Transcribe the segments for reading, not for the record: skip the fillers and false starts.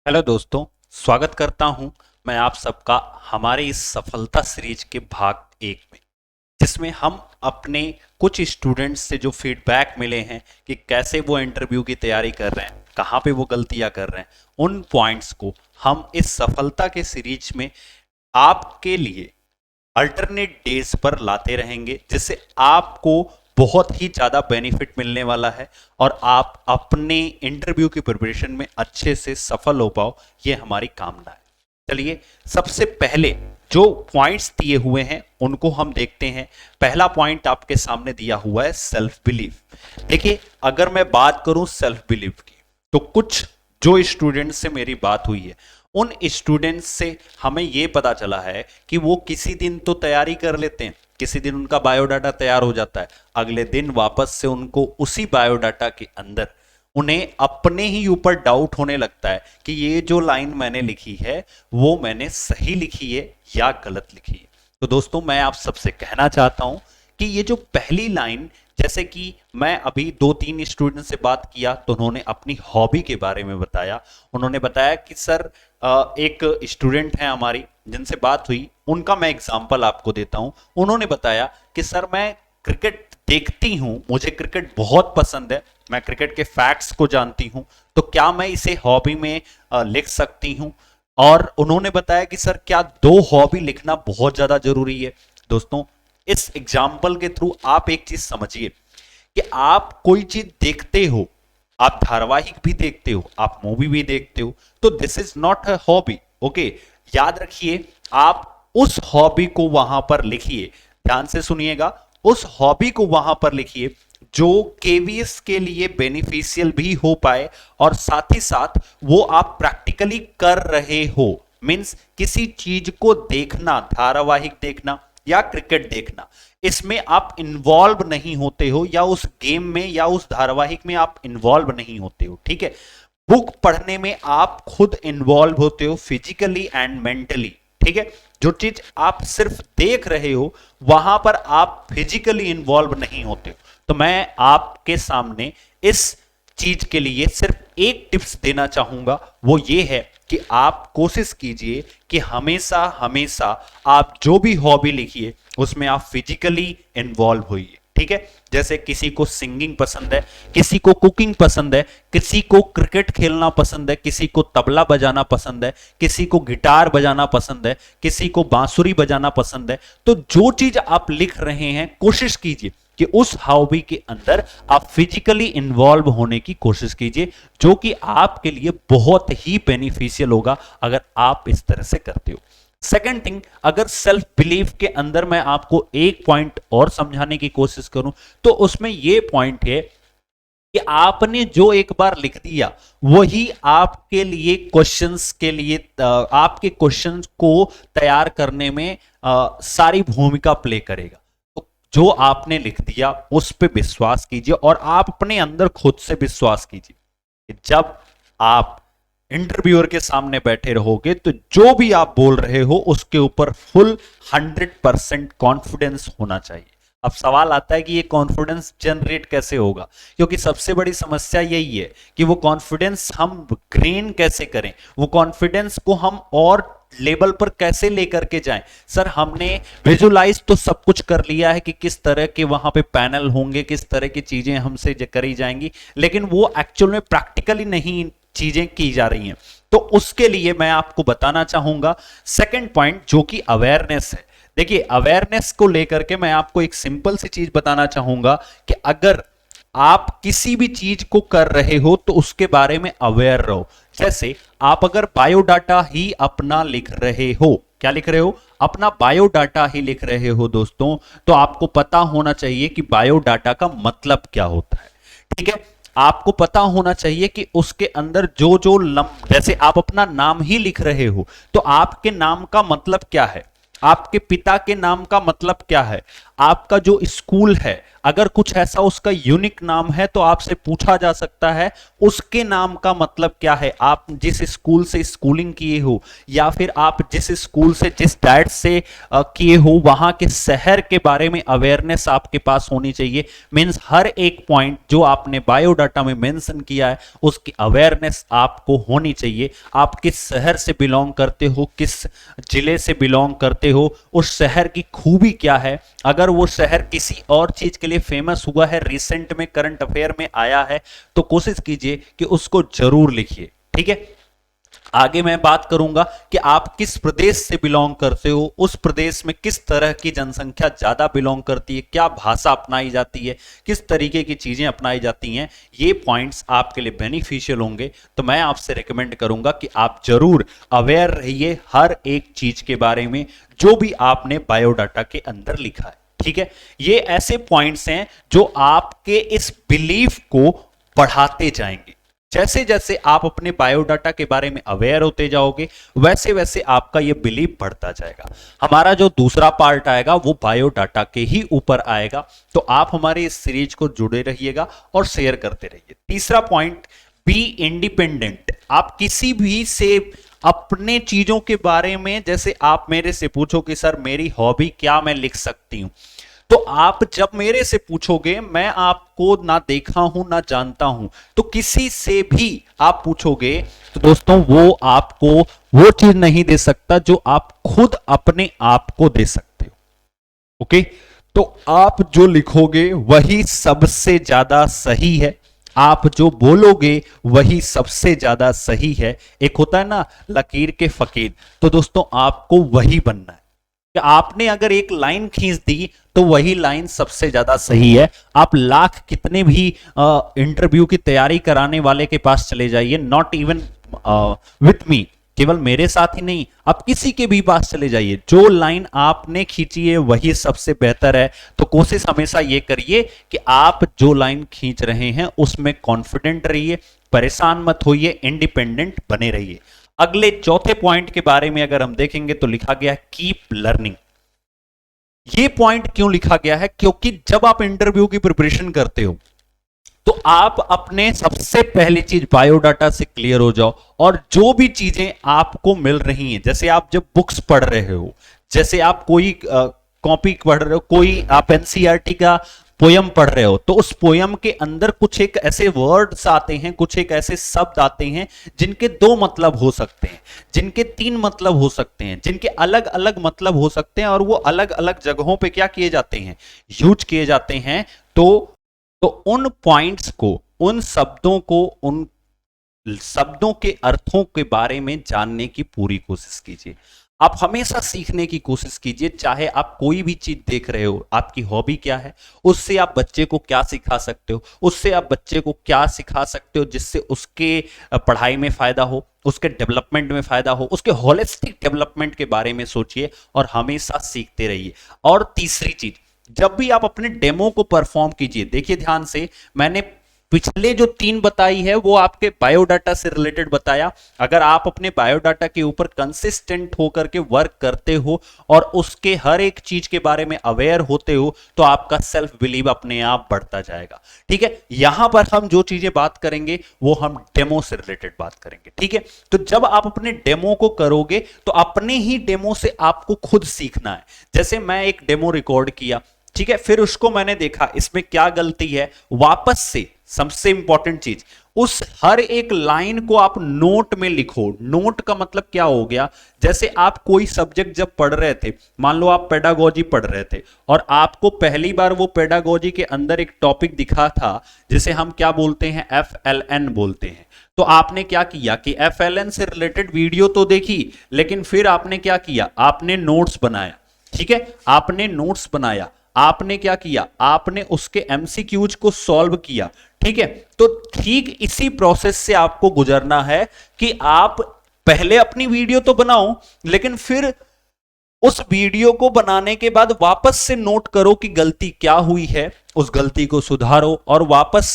Hello दोस्तों, स्वागत करता हूं मैं आप सबका हमारे इस सफलता सीरीज के भाग एक में, जिसमें हम अपने कुछ स्टूडेंट्स से जो फीडबैक मिले हैं कि कैसे वो इंटरव्यू की तैयारी कर रहे हैं, कहाँ पे वो गलतियां कर रहे हैं, उन पॉइंट्स को हम इस सफलता के सीरीज में आपके लिए अल्टरनेट डेज पर लाते रहेंगे, जिससे आपको बहुत ही ज़्यादा बेनिफिट मिलने वाला है और आप अपने इंटरव्यू की प्रिपरेशन में अच्छे से सफल हो पाओ, ये हमारी कामना है। चलिए, सबसे पहले जो पॉइंट्स दिए हुए हैं उनको हम देखते हैं। पहला पॉइंट आपके सामने दिया हुआ है सेल्फ बिलीफ। देखिए, अगर मैं बात करूं सेल्फ बिलीफ की, तो कुछ जो स्टूडेंट से मेरी बात हुई है, उन स्टूडेंट्स से हमें यह पता चला है कि वो किसी दिन तो तैयारी कर लेते हैं, किसी दिन उनका बायोडाटा तैयार हो जाता है, अगले दिन वापस से उनको उसी बायोडाटा के अंदर उन्हें अपने ही ऊपर डाउट होने लगता है कि ये जो लाइन मैंने लिखी है वो मैंने सही लिखी है या गलत लिखी है। तो दोस्तों, मैं आप सबसे कहना चाहता हूं कि ये जो पहली लाइन, जैसे कि मैं अभी 2-3 स्टूडेंट से बात किया तो उन्होंने अपनी हॉबी के बारे में बताया। उन्होंने बताया कि सर, एक स्टूडेंट है हमारी जिनसे बात हुई, उनका मैं एग्जांपल आपको देता हूं। उन्होंने बताया कि सर, मैं क्रिकेट देखती हूं, मुझे क्रिकेट बहुत पसंद है, मैं क्रिकेट के फैक्ट्स को जानती हूं, तो क्या मैं इसे हॉबी में लिख सकती हूं? और उन्होंने बताया कि सर, क्या 2 हॉबी लिखना बहुत ज्यादा जरूरी है? दोस्तों, इस एग्जाम्पल के थ्रू आप एक चीज समझिए कि आप कोई चीज देखते हो, आप धारावाहिक भी देखते हो, आप मूवी भी देखते हो, तो this is not a hobby. Okay, याद रखिए, आप उस हॉबी को वहां पर लिखिए, ध्यान से सुनिएगा, उस हॉबी को वहां पर लिखिए जो केवीएस के लिए बेनिफिशियल भी हो पाए और साथ ही साथ वो आप प्रैक्टिकली कर रहे हो। मींस किसी चीज को देखना, धारावाहिक देखना या क्रिकेट देखना, इसमें आप इन्वॉल्व नहीं होते हो, या उस गेम में या उस धारावाहिक में आप इन्वॉल्व नहीं होते हो, ठीक है। बुक पढ़ने में आप खुद इन्वॉल्व होते हो, फिजिकली एंड मेंटली, ठीक है। जो चीज आप सिर्फ देख रहे हो, वहां पर आप फिजिकली इन्वॉल्व नहीं होते हो। तो मैं आपके सामने इस चीज के लिए सिर्फ एक टिप्स देना चाहूंगा, वो ये है कि आप कोशिश कीजिए कि हमेशा हमेशा आप जो भी हॉबी लिखिए उसमें आप फिजिकली इन्वॉल्व होइए, ठीक है। जैसे किसी को सिंगिंग पसंद है, किसी को कुकिंग पसंद है, किसी को क्रिकेट खेलना पसंद है, किसी को तबला बजाना पसंद है, किसी को गिटार बजाना पसंद है, किसी को बांसुरी बजाना पसंद है। तो जो चीज आप लिख रहे हैं, कोशिश कीजिए कि उस हॉबी के अंदर आप फिजिकली इन्वॉल्व होने की कोशिश कीजिए, जो कि आपके लिए बहुत ही बेनिफिशियल होगा अगर आप इस तरह से करते हो। सेकेंड थिंग, अगर सेल्फ बिलीफ के अंदर मैं आपको एक पॉइंट और समझाने की कोशिश करूं, तो उसमें यह पॉइंट है कि आपने जो एक बार लिख दिया वही आपके लिए क्वेश्चंस के लिए, आपके क्वेश्चंस को तैयार करने में सारी भूमिका प्ले करेगा। तो जो आपने लिख दिया उस पर विश्वास कीजिए और आप अपने अंदर खुद से विश्वास कीजिए कि जब आप इंटरव्यूअर के सामने बैठे रहोगे तो जो भी आप बोल रहे हो उसके ऊपर फुल 100% कॉन्फिडेंस होना चाहिए। अब सवाल आता है कि ये कॉन्फिडेंस जनरेट कैसे होगा, क्योंकि सबसे बड़ी समस्या यही है कि वो कॉन्फिडेंस हम गेन कैसे करें, वो कॉन्फिडेंस को हम और लेवल पर कैसे लेकर के जाएं। सर, हमने विजुलाइज तो सब कुछ कर लिया है कि किस तरह के वहां पे पैनल होंगे, किस तरह की चीजें हमसे करी जाएंगी, लेकिन वो एक्चुअल में प्रैक्टिकली नहीं चीजें की जा रही हैं। तो उसके लिए मैं आपको बताना चाहूंगा सेकंड पॉइंट, जो कि अवेयरनेस है। देखिए, अवेयरनेस को लेकर के मैं आपको एक सिंपल सी चीज बताना चाहूंगा कि अगर आप किसी भी चीज को कर रहे हो तो उसके बारे में अवेयर रहो। जैसे आप अगर बायोडाटा ही अपना लिख रहे हो, क्या लिख रहे हो? अपना बायोडाटा ही लिख रहे हो दोस्तों, तो आपको पता होना चाहिए कि बायोडाटा का मतलब क्या होता है, ठीक है। आपको पता होना चाहिए कि उसके अंदर जो जो जैसे आप अपना नाम ही लिख रहे हो तो आपके नाम का मतलब क्या है, आपके पिता के नाम का मतलब क्या है, आपका जो स्कूल है अगर कुछ ऐसा उसका यूनिक नाम है तो आपसे पूछा जा सकता है उसके नाम का मतलब क्या है, आप जिस स्कूल से स्कूलिंग किए हो या फिर आप जिस स्कूल से जिस डैट से किए हो वहां के शहर के बारे में अवेयरनेस आपके पास होनी चाहिए। मींस हर एक पॉइंट जो आपने बायोडाटा में मेंशन किया है उसकी अवेयरनेस आपको होनी चाहिए। आप किस शहर से बिलोंग करते हो, किस जिले से बिलोंग करते हो, उस शहर की खूबी क्या है, अगर वो शहर किसी और चीज के लिए फेमस हुआ है, रिसेंट में करंट अफेयर में आया है, तो कोशिश कीजिए कि उसको जरूर लिखिए। ठीक है, आगे मैं बात करूंगा कि आप किस प्रदेश से बिलोंग करते हो, उस प्रदेश में किस तरह की जनसंख्या ज्यादा बिलोंग करती है, क्या भाषा अपनाई जाती है, किस तरीके की चीजें अपनाई जाती हैं। ये पॉइंट्स आपके लिए बेनिफिशियल होंगे, तो मैं आपसे रिकमेंड करूंगा कि आप जरूर अवेयर रहिए हर एक चीज के बारे में जो भी आपने बायोडाटा के अंदर लिखा है। ठीक है, ये ऐसे पॉइंट्स हैं जो आपके इस बिलीफ को बढ़ाते जाएंगे। जैसे जैसे आप अपने बायोडाटा के बारे में अवेयर होते जाओगे वैसे वैसे आपका ये बिलीव बढ़ता जाएगा। हमारा जो दूसरा पार्ट आएगा वो बायोडाटा के ही ऊपर आएगा, तो आप हमारे इस सीरीज को जुड़े रहिएगा और शेयर करते रहिए। तीसरा पॉइंट, बी इंडिपेंडेंट। आप किसी भी से अपने चीजों के बारे में, जैसे आप मेरे से पूछो कि सर मेरी हॉबी क्या, मैं लिख सकती हूं, तो आप जब मेरे से पूछोगे, मैं आपको ना देखा हूं ना जानता हूं, तो किसी से भी आप पूछोगे तो दोस्तों वो आपको वो चीज नहीं दे सकता जो आप खुद अपने आप को दे सकते हो। ओके, तो आप जो लिखोगे वही सबसे ज्यादा सही है, आप जो बोलोगे वही सबसे ज्यादा सही है। एक होता है ना लकीर के फकीर, तो दोस्तों आपको वही बनना है कि आपने अगर एक लाइन खींच दी तो वही लाइन सबसे ज्यादा सही है। आप लाख कितने भी इंटरव्यू की तैयारी कराने वाले के पास चले जाइए, नॉट इवन विथ मी, केवल मेरे साथ ही नहीं, आप किसी के भी पास चले जाइए, जो लाइन आपने खींची है वही सबसे बेहतर है। तो कोशिश हमेशा ये करिए कि आप जो लाइन खींच रहे हैं उसमें कॉन्फिडेंट रहिए, परेशान मत होइए, इंडिपेंडेंट बने रहिए। अगले चौथे पॉइंट के बारे में अगर हम देखेंगे तो लिखा गया है कीप लर्निंग। ये पॉइंट क्यों लिखा गया है, क्योंकि जब आप इंटरव्यू की प्रिपरेशन करते हो तो आप अपने सबसे पहली चीज बायोडाटा से क्लियर हो जाओ, और जो भी चीजें आपको मिल रही हैं, जैसे आप जब बुक्स पढ़ रहे हो, जैसे आप कोई कॉपी पढ़ रहे हो, कोई आप एनसीईआरटी का पोयम पढ़ रहे हो, तो उस पोयम के अंदर कुछ एक ऐसे वर्ड्स आते हैं, कुछ एक ऐसे शब्द आते हैं जिनके दो मतलब हो सकते हैं, जिनके तीन मतलब हो सकते हैं, जिनके अलग अलग मतलब हो सकते हैं, और वो अलग अलग जगहों पे क्या किए जाते हैं, यूज किए जाते हैं। तो उन पॉइंट्स को, उन शब्दों को, उन शब्दों के अर्थों के बारे में जानने की पूरी कोशिश कीजिए। आप हमेशा सीखने की कोशिश कीजिए, चाहे आप कोई भी चीज देख रहे हो, आपकी हॉबी क्या है, उससे आप बच्चे को क्या सिखा सकते हो, उससे आप बच्चे को क्या सिखा सकते हो जिससे उसके पढ़ाई में फायदा हो, उसके डेवलपमेंट में फायदा हो, उसके होलिस्टिक डेवलपमेंट के बारे में सोचिए और हमेशा सीखते रहिए। और तीसरी चीज, जब भी आप अपने डेमो को परफॉर्म कीजिए, देखिए ध्यान से, मैंने पिछले जो 3 बताई है वो आपके बायोडाटा से रिलेटेड बताया। अगर आप अपने बायोडाटा के ऊपर कंसिस्टेंट होकर के वर्क करते हो और उसके हर एक चीज के बारे में अवेयर होते हो तो आपका सेल्फ बिलीव अपने आप बढ़ता जाएगा। ठीक है, यहां पर हम जो चीजें बात करेंगे वो हम डेमो से रिलेटेड बात करेंगे। ठीक है, तो जब आप अपने डेमो को करोगे तो अपने ही डेमो से आपको खुद सीखना है। जैसे मैं एक डेमो रिकॉर्ड किया, ठीक है, फिर उसको मैंने देखा इसमें क्या गलती है, वापस से सबसे इंपॉर्टेंट चीज, उस हर एक लाइन को आप नोट में लिखो। नोट का मतलब क्या हो गया, जैसे आप कोई सब्जेक्ट जब पढ़ रहे थे, मान लो आप पेडागोजी पढ़ रहे थे और आपको पहली बार वो पेडागोजी के अंदर एक टॉपिक दिखा था जिसे हम क्या बोलते हैं, FLN बोलते हैं। तो आपने क्या किया कि FLN से रिलेटेड वीडियो तो देखी, लेकिन फिर आपने क्या किया, आपने नोट्स बनाया। ठीक है, आपने नोट्स बनाया, आपने क्या किया, आपने उसके MCQs को सॉल्व किया। ठीक है, तो ठीक इसी प्रोसेस से आपको गुजरना है कि आप पहले अपनी वीडियो तो बनाओ, लेकिन फिर उस वीडियो को बनाने के बाद वापस से नोट करो कि गलती क्या हुई है, उस गलती को सुधारो और वापस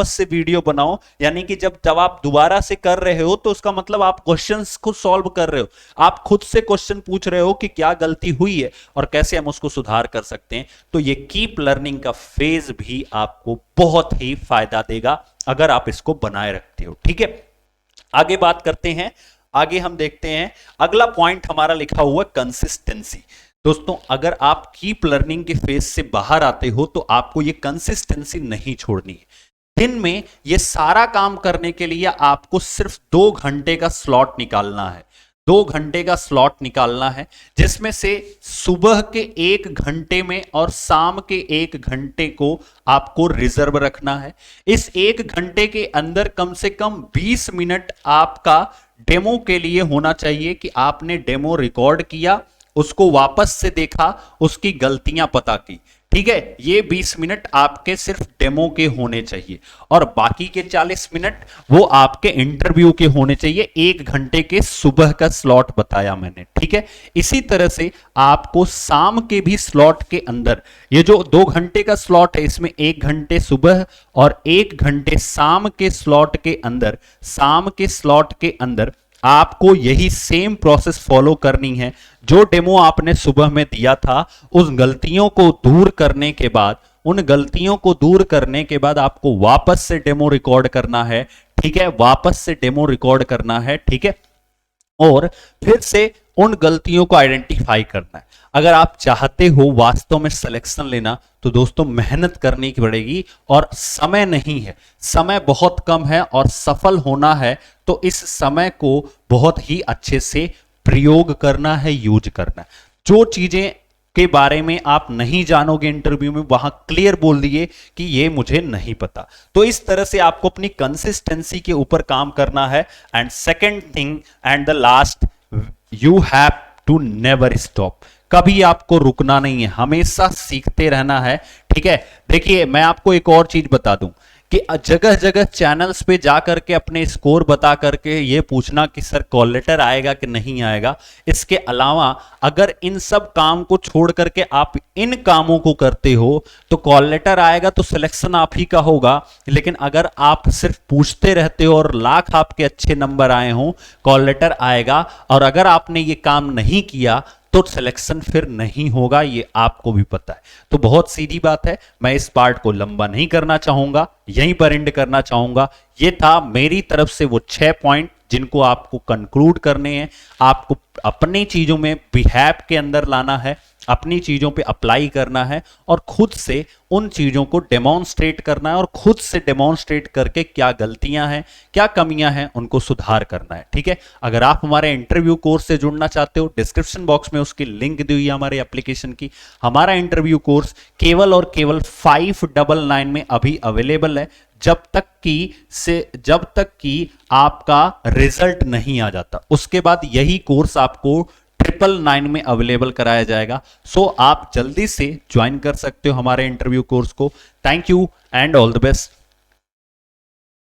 से वीडियो बनाओ। यानी कि जब आप दोबारा से कर रहे हो तो उसका मतलब आप क्वेश्चंस को सॉल्व कर रहे हो, आप खुद से क्वेश्चन पूछ रहे हो कि क्या गलती हुई है और कैसे हम उसको सुधार कर सकते हैं। तो ये कीप लर्निंग का फेज भी आपको बहुत ही फायदा देगा अगर आप इसको बनाए रखते हो। ठीक है, आगे बात करते हैं। आगे हम देखते हैं, अगला पॉइंट हमारा लिखा हुआ कंसिस्टेंसी। दोस्तों, अगर आप कीप लर्निंग के फेज से बाहर आते हो तो आपको ये कंसिस्टेंसी नहीं छोड़नी है। दिन में ये सारा काम करने के लिए आपको सिर्फ 2 घंटे का स्लॉट निकालना है। 2 घंटे का स्लॉट निकालना है, जिसमें से सुबह के 1 घंटे में और शाम के 1 घंटे को आपको रिजर्व रखना है। इस 1 घंटे के अंदर कम से कम 20 मिनट आपका डेमो के लिए होना चाहिए कि आपने डेमो रिकॉर्ड किया, उसको वापस से देखा, उसकी गलतियां पता की। ठीक है, ये 20 मिनट आपके सिर्फ डेमो के होने चाहिए और बाकी के 40 मिनट वो आपके इंटरव्यू के होने चाहिए। 1 घंटे के सुबह का स्लॉट बताया मैंने। ठीक है, इसी तरह से आपको शाम के भी स्लॉट के अंदर, ये जो 2 घंटे का स्लॉट है इसमें 1 घंटे सुबह और 1 घंटे शाम के स्लॉट के अंदर, शाम के स्लॉट के अंदर आपको यही सेम प्रोसेस फॉलो करनी है। जो डेमो आपने सुबह में दिया था, उन गलतियों को दूर करने के बाद, आपको वापस से डेमो रिकॉर्ड करना है। ठीक है, वापस से डेमो रिकॉर्ड करना है। ठीक है, और फिर से उन गलतियों को आइडेंटिफाई करना है। अगर आप चाहते हो वास्तव में सिलेक्शन लेना तो दोस्तों मेहनत करनी पड़ेगी और समय नहीं है, समय बहुत कम है और सफल होना है तो इस समय को बहुत ही अच्छे से प्रयोग करना है, यूज करना है। जो चीजें के बारे में आप नहीं जानोगे इंटरव्यू में, वहां क्लियर बोल दिए कि ये मुझे नहीं पता। तो इस तरह से आपको अपनी कंसिस्टेंसी के ऊपर काम करना है। And second thing and the last, you have to never stop. कभी आपको रुकना नहीं है, हमेशा सीखते रहना है। ठीक है, देखिए मैं आपको एक और चीज बता दूं कि जगह जगह चैनल्स पे जा करके अपने स्कोर बता करके ये पूछना कि सर कॉल लेटर आएगा कि नहीं आएगा, इसके अलावा अगर इन सब काम को छोड़ करके आप इन कामों को करते हो तो कॉल लेटर आएगा तो सिलेक्शन आप ही का होगा। लेकिन अगर आप सिर्फ पूछते रहते हो और लाख आपके अच्छे नंबर आए हों, कॉल लेटर आएगा, और अगर आपने ये काम नहीं किया तो सिलेक्शन फिर नहीं होगा, ये आपको भी पता है। तो बहुत सीधी बात है, मैं इस पार्ट को लंबा नहीं करना चाहूंगा, यहीं पर एंड करना चाहूंगा। ये था मेरी तरफ से वो 6 पॉइंट जिनको आपको कंक्लूड करने हैं, आपको अपनी चीजों में बिहेव के अंदर लाना है, अपनी चीजों पे अप्लाई करना है और खुद से उन चीजों को डेमोन्स्ट्रेट करना है और खुद से डेमोन्स्ट्रेट करके क्या गलतियां हैं, क्या कमियां हैं, उनको सुधार करना है। ठीक है, अगर आप हमारे इंटरव्यू कोर्स से जुड़ना चाहते हो, डिस्क्रिप्शन बॉक्स में उसकी लिंक दी हुई है हमारे एप्लीकेशन की। हमारा इंटरव्यू कोर्स केवल और केवल 599 में अभी अवेलेबल है, जब तक कि आपका रिजल्ट नहीं आ जाता। उसके बाद यही कोर्स आपको 999 में अवेलेबल कराया जाएगा। सो आप जल्दी से ज्वाइन कर सकते हो हमारे इंटरव्यू कोर्स को। Thank you and all the best.